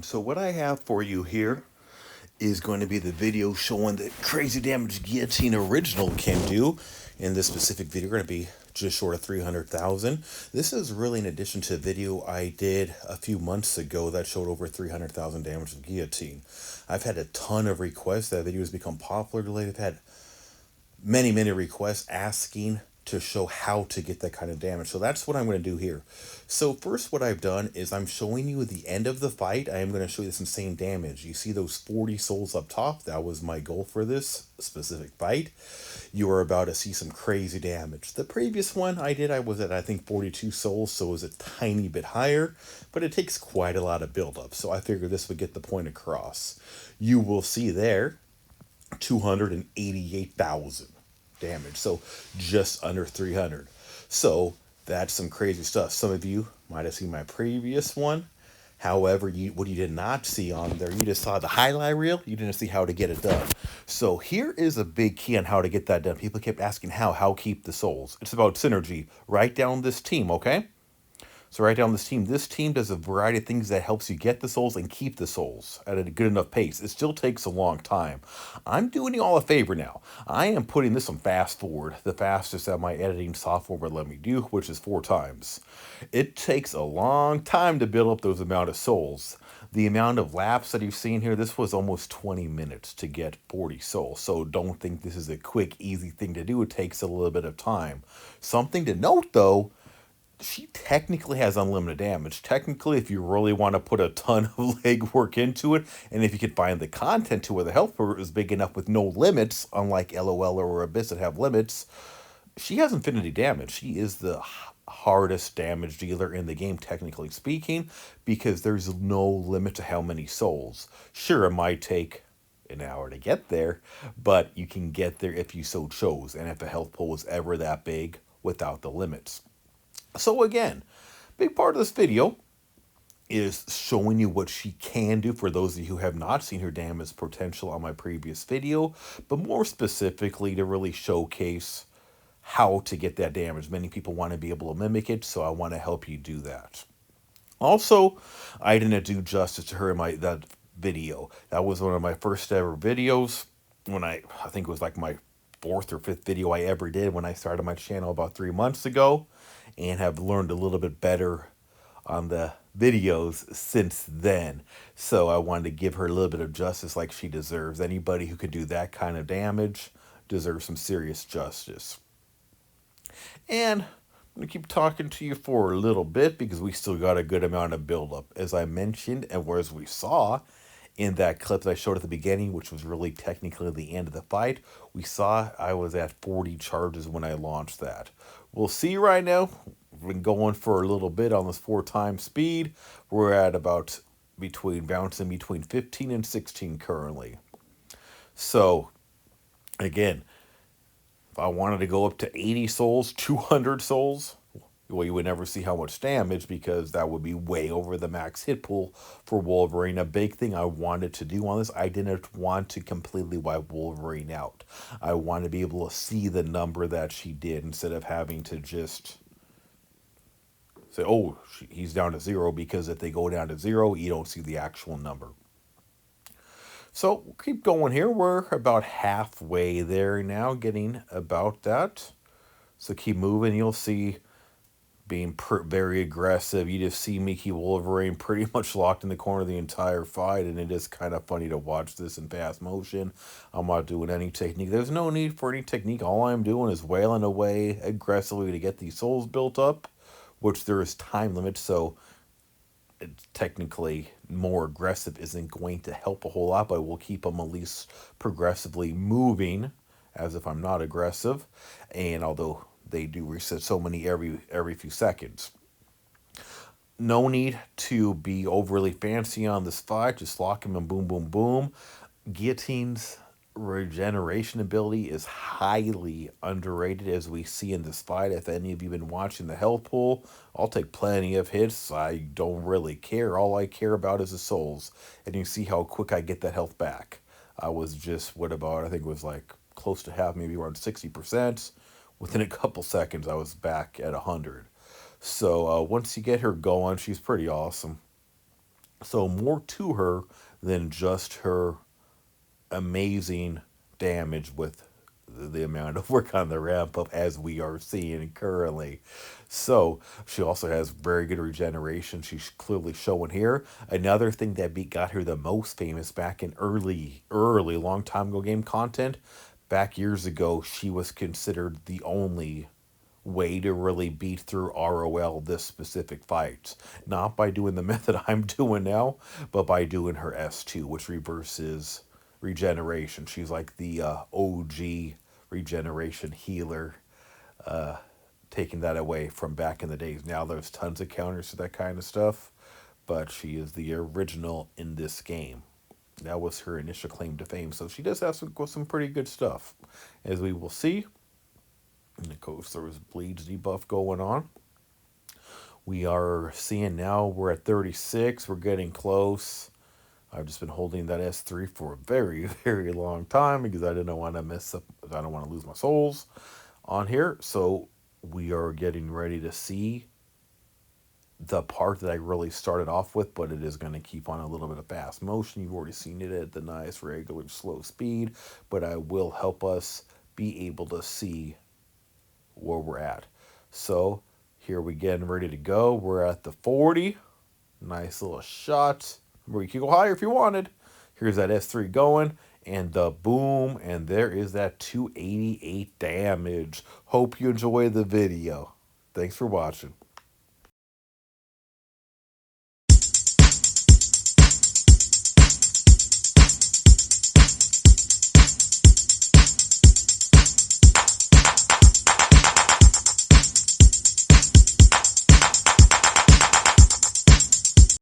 So what I have for you here is going to be the video showing the crazy damage Guillotine Original can do. In this specific video, we're going to be just short of 300,000. This is really in addition to a video I did a few months ago that showed over 300,000 damage with Guillotine. I've had a ton of requests. That video has become popular lately. I've had many requests asking to show how to get that kind of damage. So that's what I'm going to do here. So first what I've done is I'm showing you the end of the fight. I am going to show you this insane damage. You see those 40 souls up top? That was my goal for this specific fight. You are about to see some crazy damage. The previous one I was at I think 42 souls, so it was a tiny bit higher, but it takes quite a lot of build up. So I figured this would get the point across. You will see there 288,000 damage, so just under 300. So that's some crazy stuff. Some of you might have seen my previous one. However, what you did not see on there, you just saw the highlight reel. You didn't see how to get it done. So here is a big key on how to get that done. People kept asking how keep the souls. It's about synergy. Write down this team, okay? So write down this team. This team does a variety of things that helps you get the souls and keep the souls at a good enough pace. It still takes a long time. I'm doing you all a favor now. I am putting this on fast forward, the fastest that my editing software would let me do, which is 4 times. It takes a long time to build up those amount of souls. The amount of laps that you've seen here, this was almost 20 minutes to get 40 souls. So don't think this is a quick, easy thing to do. It takes a little bit of time. Something to note though, she technically has unlimited damage. Technically, if you really want to put a ton of legwork into it, and if you could find the content to where the health bar is big enough with no limits, unlike LOL or Abyss that have limits, she has infinity damage. She is the hardest damage dealer in the game, technically speaking, because there's no limit to how many souls. Sure, it might take an hour to get there, but you can get there if you so chose, and if a health pool was ever that big without the limits. So again, big part of this video is showing you what she can do for those of you who have not seen her damage potential on my previous video, but more specifically to really showcase how to get that damage. Many people want to be able to mimic it, so I want to help you do that. Also, I didn't do justice to her in that video. That was one of my first ever videos when I think it was like my 4th or 5th video I ever did when I started my channel about 3 months ago, and have learned a little bit better on the videos since then. So I wanted to give her a little bit of justice like she deserves. Anybody who can do that kind of damage deserves some serious justice. And I'm going to keep talking to you for a little bit because we still got a good amount of buildup. As I mentioned, and as we saw in that clip that I showed at the beginning, which was really technically the end of the fight, we saw I was at 40 charges when I launched that. We'll see right now. We've been going for a little bit on this 4 times speed. We're at about bouncing between 15 and 16 currently. So, again, if I wanted to go up to 80 souls, 200 souls, well, you would never see how much damage because that would be way over the max hit pool for Wolverine. A big thing I wanted to do on this, I didn't want to completely wipe Wolverine out. I wanted to be able to see the number that she did instead of having to just say, oh, he's down to 0, because if they go down to 0, you don't see the actual number. So we'll keep going here. We're about halfway there now, getting about that. So keep moving. You'll see being very aggressive. You just see Mickey Wolverine pretty much locked in the corner the entire fight, and it is kind of funny to watch this in fast motion. I'm not doing any technique. There's no need for any technique. All I'm doing is wailing away aggressively to get these souls built up, which there is time limits, so it's technically more aggressive isn't going to help a whole lot, but we'll keep them at least progressively moving as if I'm not aggressive. And although they do reset so many every few seconds. No need to be overly fancy on this fight. Just lock him and boom, boom, boom. Guillotine's regeneration ability is highly underrated, as we see in this fight. If any of you have been watching the health pool, I'll take plenty of hits. I don't really care. All I care about is the souls. And you see how quick I get that health back. I was just, I think it was like close to half, maybe around 60%. Within a couple seconds, I was back at 100. So once you get her going, she's pretty awesome. So more to her than just her amazing damage with the amount of work on the ramp up as we are seeing currently. So she also has very good regeneration. She's clearly showing here. Another thing that got her the most famous back in early, long time ago game content. Back years ago, she was considered the only way to really beat through ROL this specific fight. Not by doing the method I'm doing now, but by doing her S2, which reverses regeneration. She's like the OG regeneration healer, taking that away from back in the days. Now there's tons of counters to that kind of stuff, but she is the original in this game. That was her initial claim to fame. So she does have some pretty good stuff, as we will see. And of course, there was bleeds debuff going on. We are seeing now we're at 36. We're getting close. I've just been holding that S3 for a very, very long time because I didn't want to mess up. I don't want to lose my souls on here. So we are getting ready to see the part that I really started off with, but it is going to keep on a little bit of fast motion. You've already seen it at the nice, regular, slow speed, but I will help us be able to see where we're at. So here we getting ready to go. We're at the 40. Nice little shot. Where you can go higher if you wanted. Here's that S3 going. And the boom. And there is that 288 damage. Hope you enjoy the video. Thanks for watching.